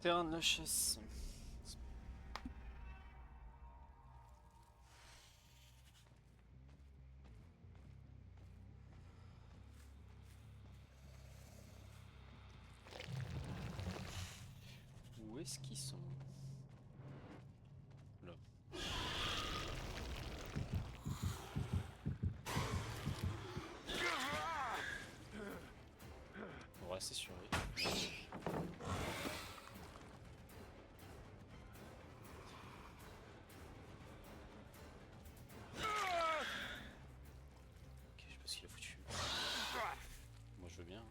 Terrain de la chasse. Où est-ce qu'ils sont? Là. On va rester sur eux. Ok, je sais pas ce qu'il a foutu. Moi je veux bien.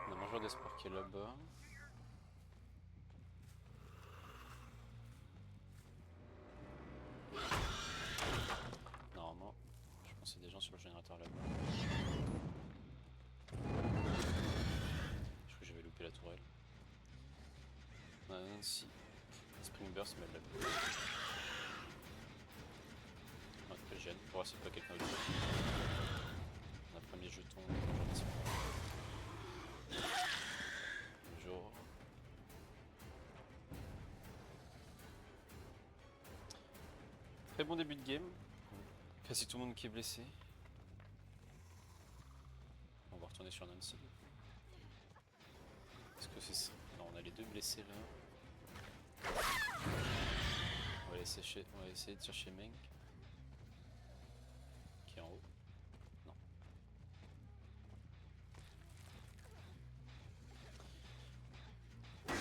On a un mangeur d'espoir qui est là-bas. Normalement, je pense qu'il y a des gens sur le générateur là-bas. Je crois que j'avais loupé la tourelle. On a Nancy. Spring Burst, mais elle l'a. Un peu gêne pour voir s'il n'y a pas quelqu'un d'autre. On a le premier jeton. Bonjour. Très bon début de game. Quasi tout le monde qui est blessé. On va retourner sur Nancy. Est-ce que c'est ça? Non, on a les deux blessés là. On va essayer de chercher Meng. Qui est en haut. Non. Il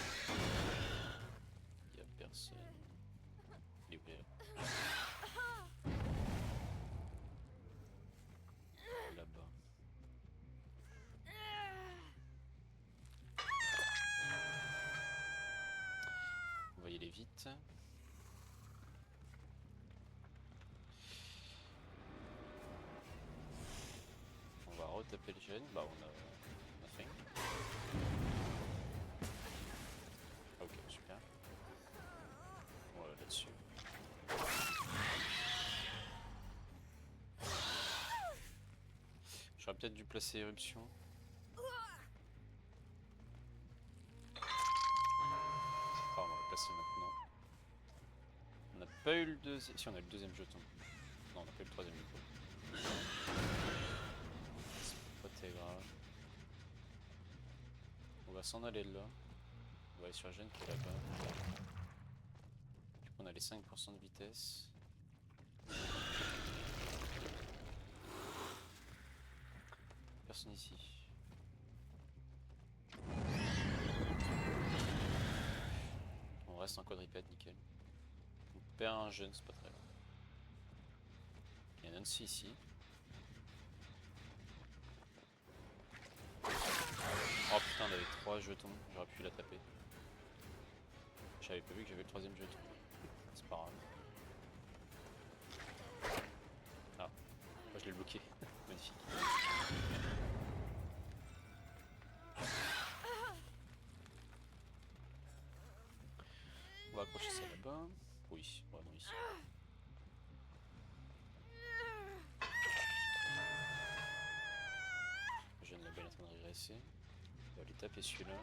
n'y a personne. Il est où, il est là? Là-bas. On va y aller vite. On va retaper le jeune. Bah on a fait. Ok, super. Voilà, là-dessus. J'aurais peut-être dû placer éruption. Ah, on va le placer maintenant. On n'a pas eu le deuxième. Si, on a eu le deuxième jeton. Non, on n'a pas eu le troisième jeton. C'est pas très grave. On va s'en aller là. On va aller sur la gêne qui est là-bas. Du coup, on a les 5% de vitesse. Personne ici. On reste en quadripède, nickel. On perd un jeune, c'est pas très grave. Il y a Nancy ici. Oh putain, on avait 3 jetons, j'aurais pu la taper. J'avais pas vu que j'avais le troisième jeton. C'est pas grave. Ah, moi je l'ai bloqué. Magnifique. On va accrocher ça là-bas. Oui, vraiment ici. Le jeune là-bas est en train de régresser. On va aller taper celui-là.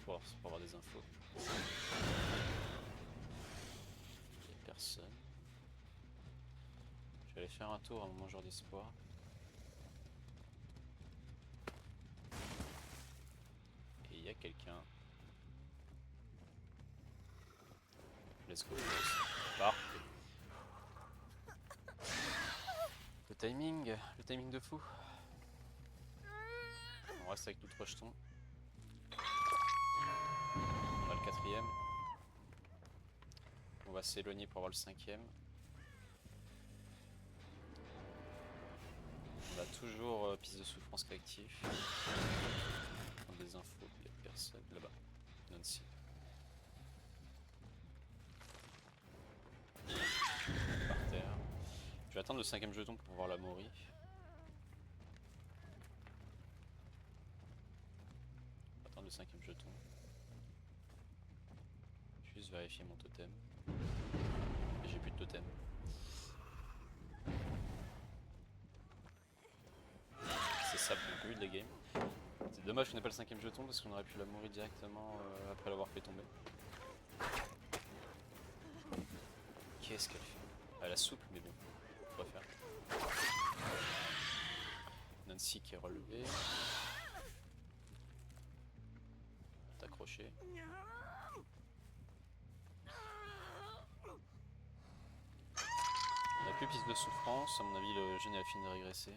Pour avoir des infos. Il n'y a personne. Je vais aller faire un tour à mon mangeur d'espoir. Et il y a quelqu'un. Let's go. Parfait. Le timing de fou. On reste avec nos 3 jetons. On a le 4ème. On va s'éloigner pour avoir le 5ème. On a toujours piste de souffrance réactif. On a des infos, il n'y a personne. Là-bas, Nancy. Par terre. Je vais attendre le 5ème jeton pour voir la Mori. Attendre le 5ème jeton. Juste vérifier mon totem. Et j'ai plus de totem. ça pour le début de la game. C'est dommage qu'on n'ait pas le 5ème jeton parce qu'on aurait pu la mourir directement après l'avoir fait tomber. Qu'est-ce qu'elle fait? Elle a souple mais bon, on va faire. Nancy qui est relevée. Accroché. On a plus piste de souffrance, à mon avis le gène a fini de régresser.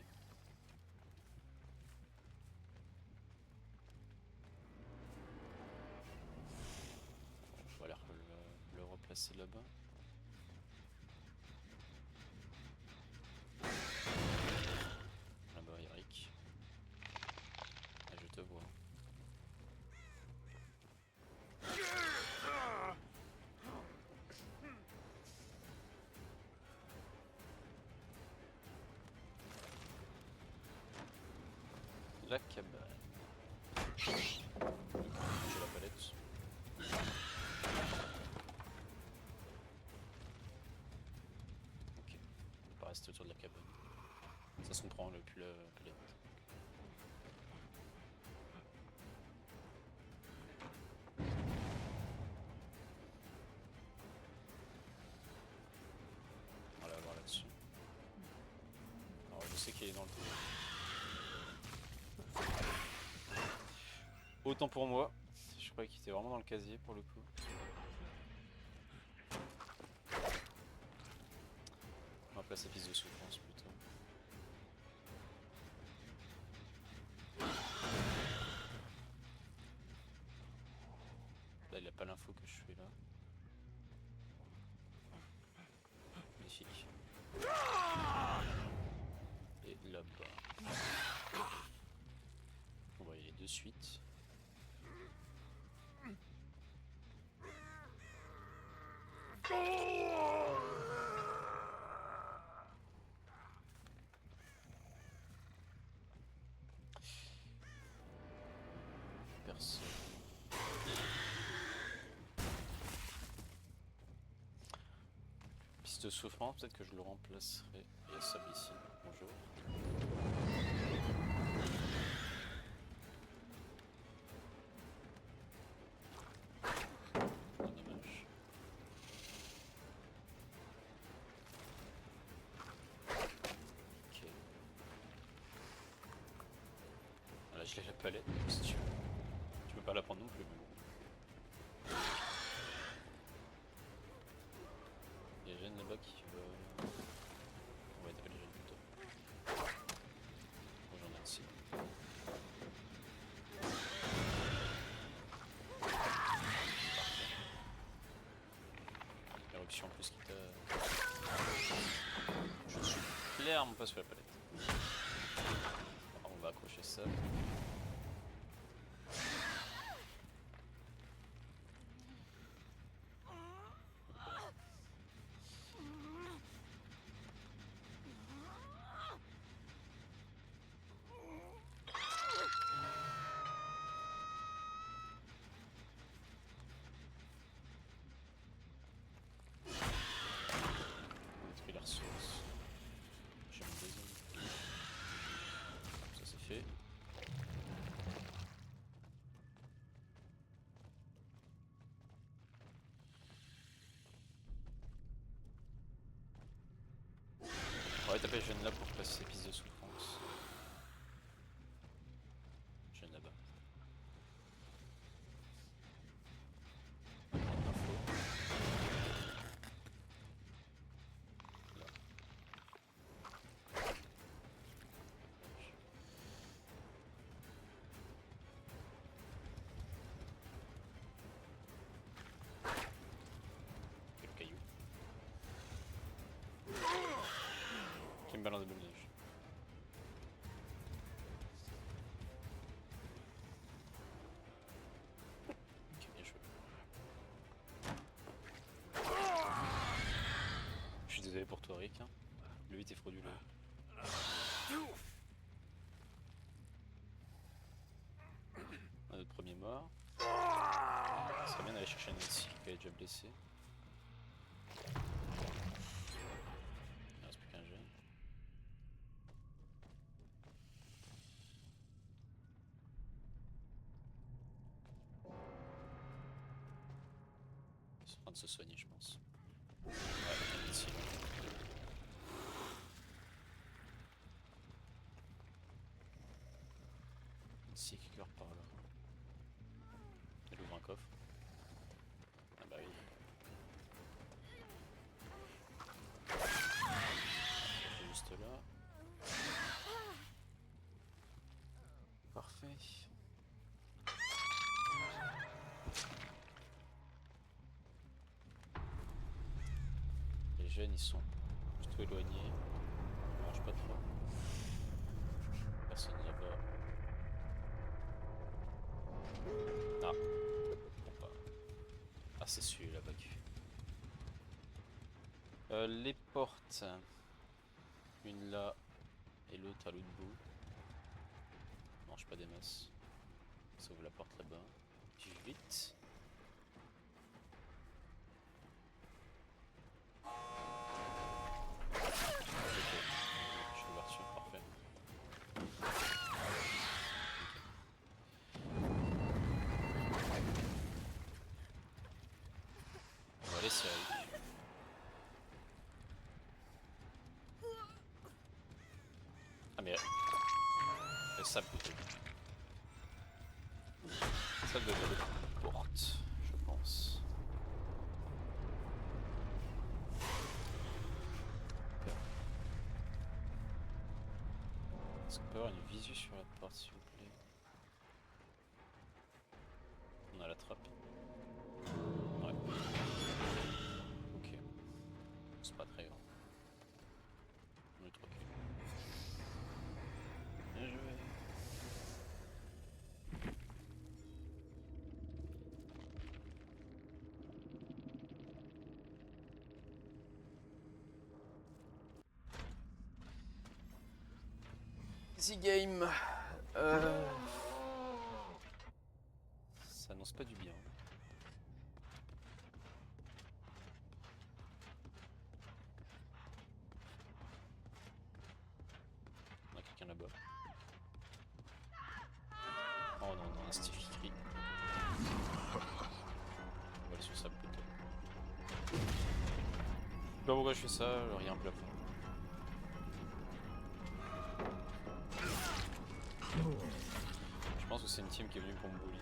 On va aller le replacer là-bas. Là-bas Eric. Ah, je te vois. La cabane. J'ai la palette. Ok, on va pas rester autour de la cabane. Ça se comprend, le plus la palette. On va la voir là-dessus. Alors je sais qu'il est dans le trou. Autant pour moi, je croyais qu'il était vraiment dans le casier pour le coup. On va placer piste de souffrance plutôt. Là il a pas l'info que je suis là. Magnifique. Et là-bas. On va y aller de suite. Personne. Piste de souffrance, peut-être que je le remplacerai. Il y a Sable ici. Bonjour. Dommage. Ok. Là je l'ai la palette, si tu veux. Tu peux pas la prendre non plus, mais bon. Il y a Jeanne là-bas qui veut. On va taper les Jeanne plutôt. Bon, j'en ai ici. Éruption en plus qui t'a. Je suis clairement pas sur la palette. Alors, on va accrocher ça. Les ressources. J'ai mon deuxième. Ça c'est fait. On va taper le jeune là pour passer ses pistes de souffrance. Jeune là-bas. Info. Là. Et le caillou. Qui me balance de neige. Ok, bien joué. Je suis désolé pour toi, Rick. Hein. Le 8 est frauduleux. On a notre premier mort. Ça serait bien d'aller chercher Nancy qui est déjà blessé. Il ne reste plus qu'un jeune. En train de se soigner, je pense. Ouais, ici. Ici, quelque part par là. Elle ouvre un coffre. Ah bah oui. Juste là. Parfait. Les jeunes ils sont plutôt éloignés. On mange pas trop. Personne là-bas. Ah. Bon bah. Ah c'est celui là-bas qui fait. Les portes. Une là et l'autre à l'autre bout. On mange pas des masses. Ça ouvre la porte là-bas. Puis vite. Je suis l'ouverture, parfait. On va laisser avec. Ah mais... Le sable plutôt. Ça doit être la porte, je pense. Est-ce qu'on peut avoir une visu sur la porte s'il vous plaît? On a la trappe. Ouais. Ok. C'est pas très grave. On est tranquille. Bien joué. Easy game. Ça annonce pas du bien. On a quelqu'un là-bas. Oh non, on a un Steve qui crie. On va aller sur ça plutôt. Je sais pas pourquoi je fais ça, rien plafond. Je pense que c'est une team qui est venue pour me bully.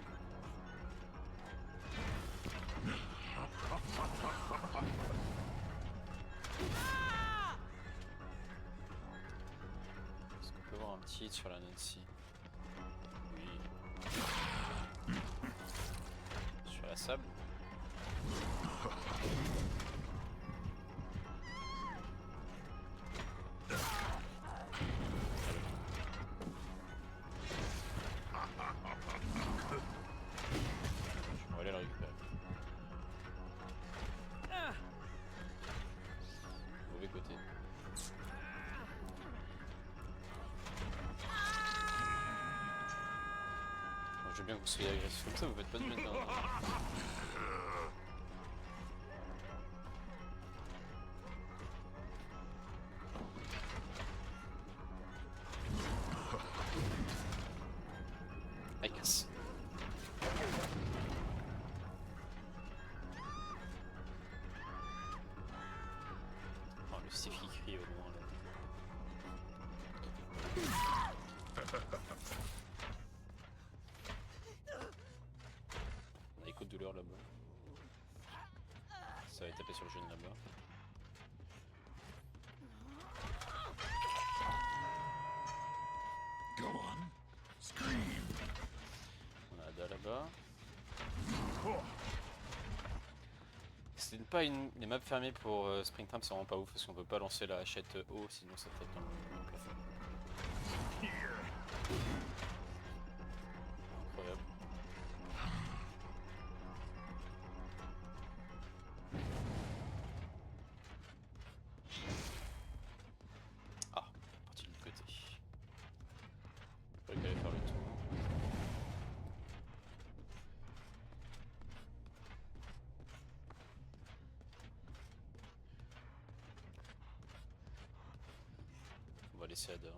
Est-ce qu'on peut avoir un petit hit sur la Nancy? Oui. Sur la sable? On va aller le récupérer. Mauvais côté. Bon, je veux bien que vous soyez agressif comme ça, vous faites pas de bien. I casse. Oh, le Steve qui crie au loin là. On a écho de douleur là-bas. Ça va taper sur le jeune là-bas. On a Ada là-bas. C'est pas les maps fermées pour Springtime, c'est vraiment pas ouf parce qu'on peut pas lancer la hachette haut sinon ça tape dans le plafond. Incroyable. Ah, parti de l'autre côté. Faudrait qu'elle aille faire le tour. On va laisser Ada.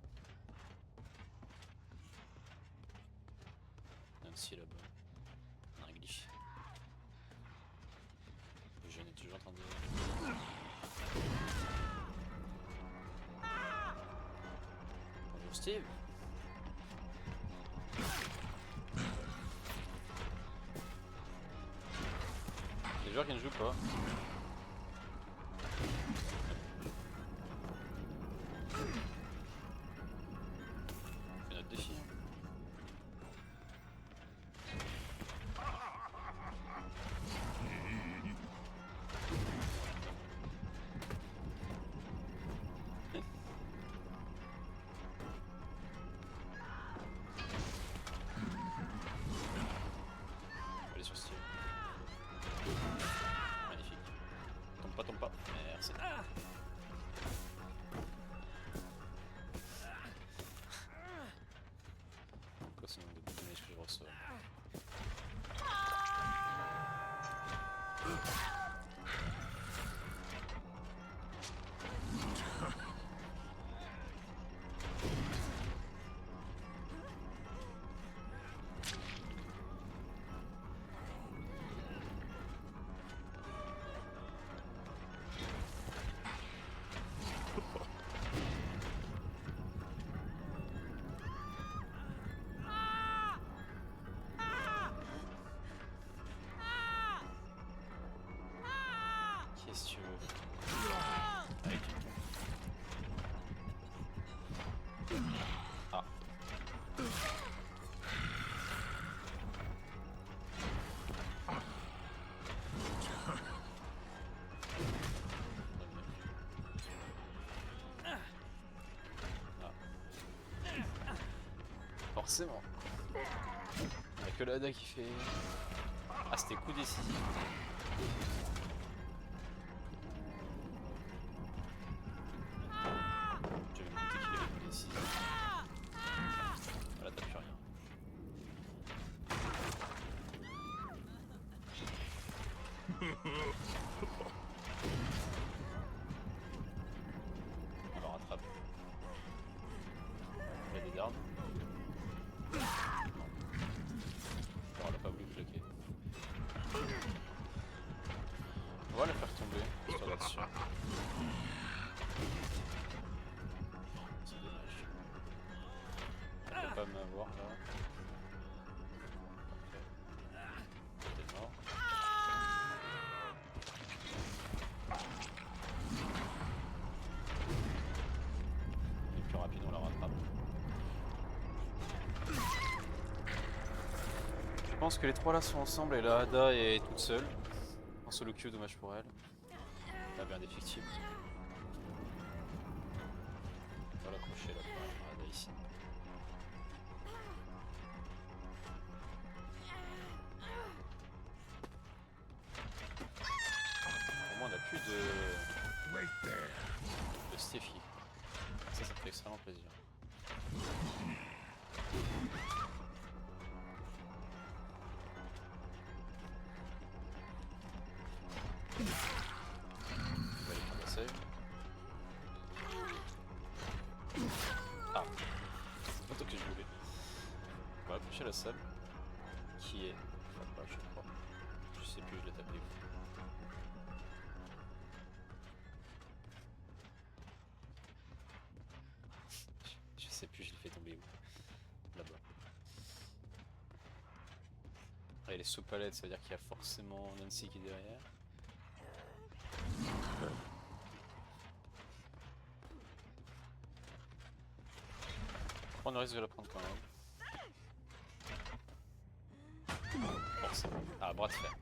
Nancy là-bas. On a un glitch. Le jeune déjà en train de... Bonjour Steve. Les joueurs qui ne jouent pas. On fait notre défi. Hein. Allez sur Steve. Magnifique. Tombe pas. Merci. Quoi ce nombre de damage que je reçois? Qu'est-ce que tu veux? Allez, tu tombes. Ah. Forcément. Il n'y a que la Hada qui fait... Ah, c'était coup décisif. J'avais monté qu'il avait coup décisif. Voilà, t'as plus rien. On le rattrape. Il y a des armes. Non. On l'a pas voulu claquer. On va la faire tomber, histoire d'être sûr. C'est dommage. Elle peut pas m'avoir là. Parfait. T'es mort. Et plus rapide, on la rattrape. Je pense que les trois là sont ensemble et la Hada est toute seule. En solo queue, dommage pour elle. Elle a bien d'effectifs. On va l'accrocher là pour la Hada ici. Au moins on a plus de Steffi. Ça me fait extrêmement plaisir. On va aller prendre la save. Ah, c'est pas toi que je voulais. On va accrocher la salle. Qui est Papa, je crois. Je sais plus, je l'ai tapé où. Je sais plus, je l'ai fait tomber où. Là-bas. Après, les sous-palettes, ça veut dire qu'il y a forcément Nancy qui est derrière. On risque de la prendre quand même. Forcément. Ah, bras de fer.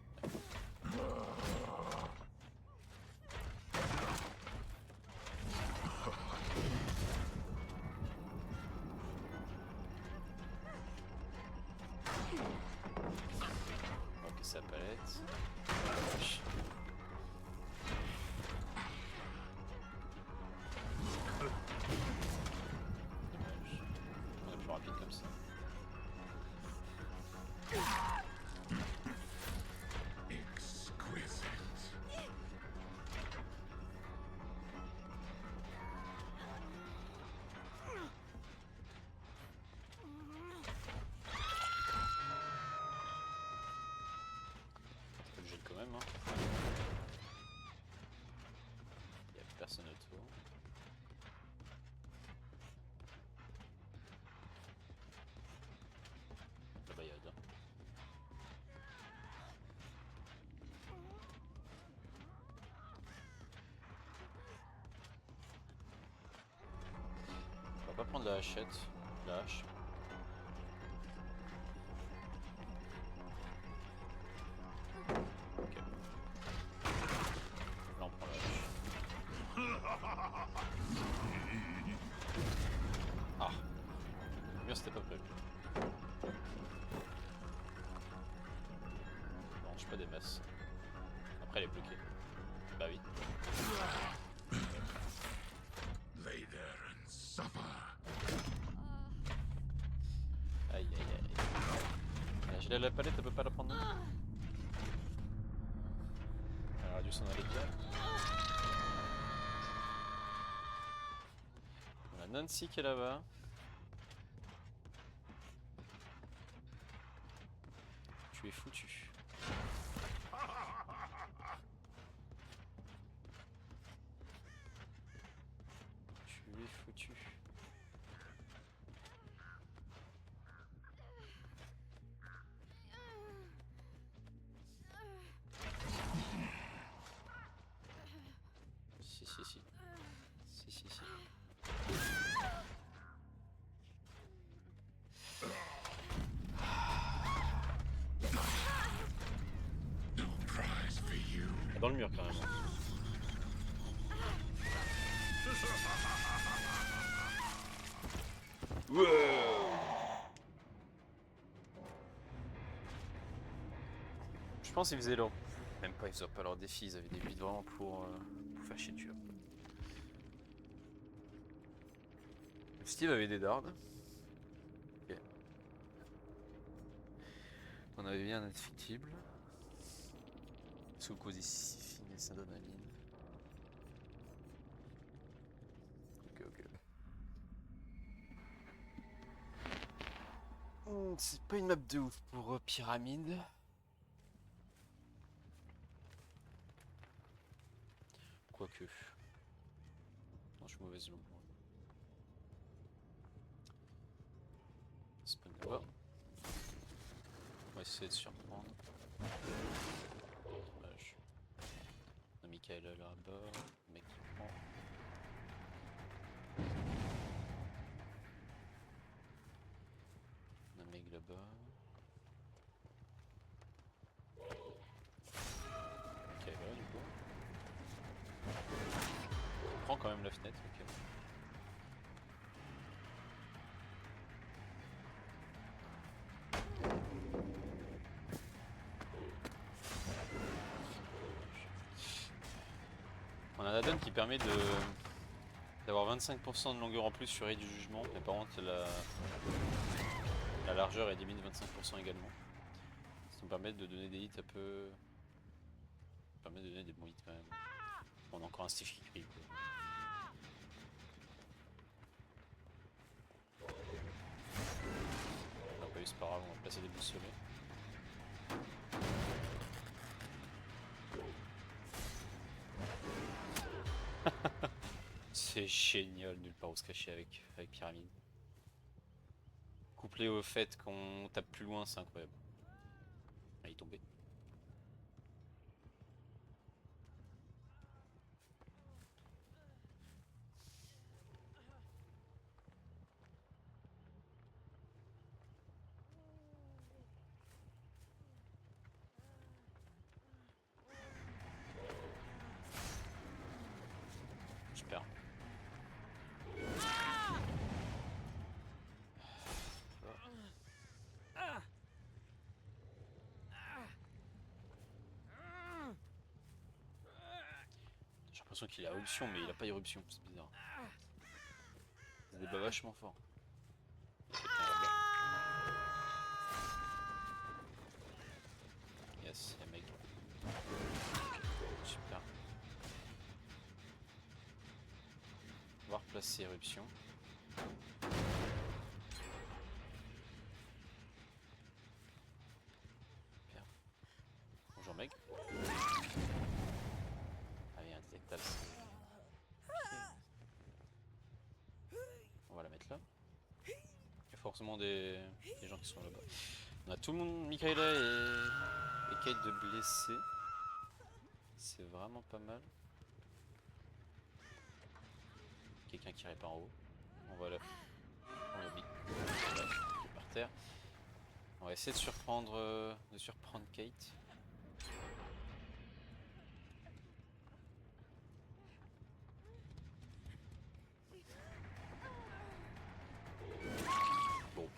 Ok, sa palette. Dommage. On est plus rapide comme ça. Un peu de gel quand même, hein. bientôt. La bayade. On va pas prendre la hachette, la hache. Ok. Là on prend la hache. Ah, le mur c'était pas prévu. Non, je pas des masses. Après elle est bloquée. Bah oui. Lay there and suffer. Aïe aïe aïe. J'ai la palette, elle peut pas la prendre non plus. Elle aurait dû s'en aller direct. On a Nancy qui est là-bas. Tu es foutu. Tu es foutu. Si si si. Si si si. No prize for you. Dans le mur carrément. Je pense qu'ils faisaient leur... Même pas, ils faisaient pas leur défi, ils avaient des buts vraiment pour faire chier dessus. Steve avait des dards. Ok. On avait bien un indéfectible. Sous cause ici, fine d'adrénaline. Ok, ok. C'est pas une map de ouf pour Pyramide. Quoique. Non, je suis mauvaise langue. Spawn là-bas. On va essayer de surprendre. Dommage. On a Michael là-bas. Le mec qui prend. On a un mec là-bas. Ok, voilà du coup. On prend quand même la fenêtre, ok. On a un add-on qui permet d'avoir 25% de longueur en plus sur Raid du Jugement, mais par contre la largeur est diminuée de 25% également. Ça nous permet de donner des hits un peu... Ça permet de donner des bons hits quand même. On a encore un Steve qui crie. On n'a pas eu, c'est pas grave, on va placer des boussolets. C'est génial, nulle part où se cacher avec Pyramide. Couplé au fait qu'on tape plus loin, c'est incroyable. Ah, il est tombé. Super. J'ai l'impression qu'il a éruption, mais il a pas éruption, c'est bizarre. Il se débat vachement fort. Quelqu'un là-bas. Yes, y'a un mec. Super. On va replacer éruption. Super. Bonjour mec. Ah oui, indétectable. forcément des gens qui sont là-bas. On a tout le monde, Michaela et Kate de blessés. C'est vraiment pas mal. Quelqu'un qui répare en haut. On va là. On l'a mis. Voilà, qui est par terre. On va essayer de surprendre Kate. Bon.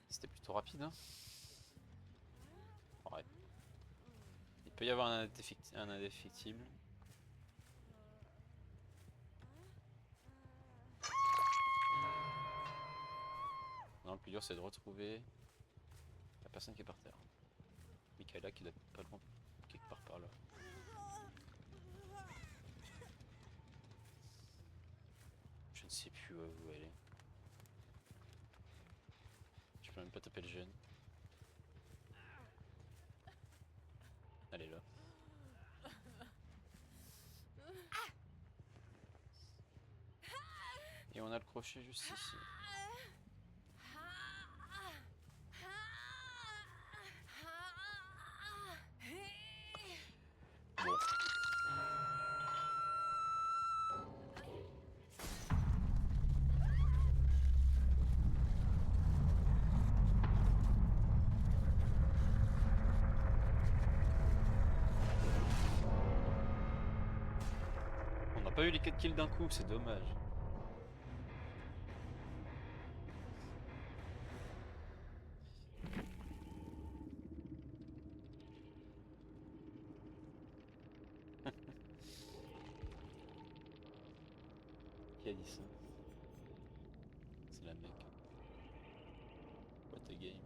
C'était plutôt rapide, hein. Ouais. Il peut y avoir un indéfectible. Non, le plus dur c'est de retrouver la personne qui est par terre. Michaela qui doit être pas loin, quelque part par là. Je ne sais plus où elle est. Je peux même pas taper le jeune. Elle est là. Et on a le crochet juste ici. Bon. On n'a pas eu les 4 kills d'un coup, c'est dommage. Qui a dit ça? C'est la mec. What a game.